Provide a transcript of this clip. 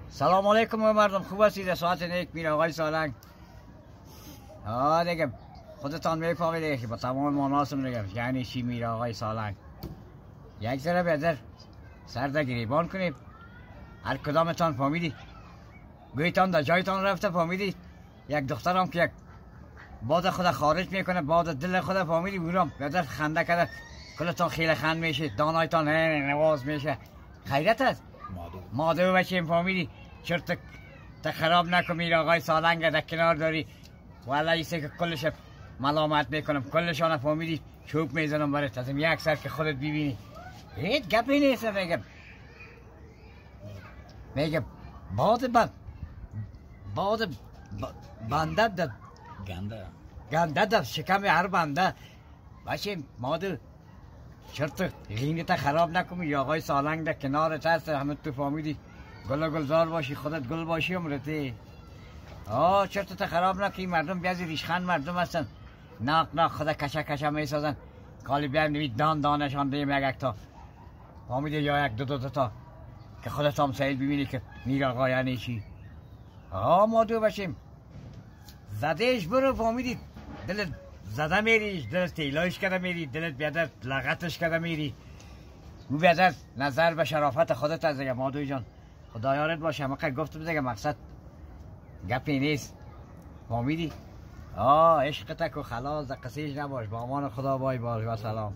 سلام علیکم مردم، خوب هستید؟ ساعت نیک میر آقای سالنگ. دیگه خودتان میفهمید که با تمام مناسب میگم یعنی چی میر آقای سالنگ. یک ذره بیادر سرده گریبان کنید. هر کدامتان فهمیدی گویتان در جایتان رفته، فهمیدی یک دخترم که یک باد خود خارج میکنه، باد دل خود، فهمیدی اونم بیادر خنده کرده، کلتان خیلی خند میشه، دانایتان نواز میشه. خیرت است مادر بچه، فهمیدی چرت خراب نکن میر آقای سالنگ، در کنار داری والا ایسه که کلش ملامت میکنم، کلشان فهمیدی چوب میزنم برات از یک سر که خودت ببینی. هیچ گپی نیست. میگم باد بنده در گنده در شکم هر بنده باشه. مادر چرت غینت خراب نکن میر آقای سالنگ، در کنارت هست، همه تو فهمیدی گل گلزار باشی، خودت گل باشی امرتی. چرت خراب نکنی. مردم بیازی ریشخند مردم هستن، ناک خدا کشه میسازن، کالی بیایم نوید دانشان دیم یک تا فهمیدی، یا یک دو تا که خودت هم سیل ببینی که میر آقا یعنی چی. مادو باشیم زدهش برو، فهمیدی دلت زده میریش، دلت تیلایش کرده میری، دلت بیادر لغتش کرده میری. او بیادر نظر به شرافت خودت از دیگه مادوی جان، خدا یارت باشه. همه گفتم دیگه مقصد گپی نیست، فهمیدی. عشقتک و خلاص در قصیش نباش. با امان خدا باش و سلام.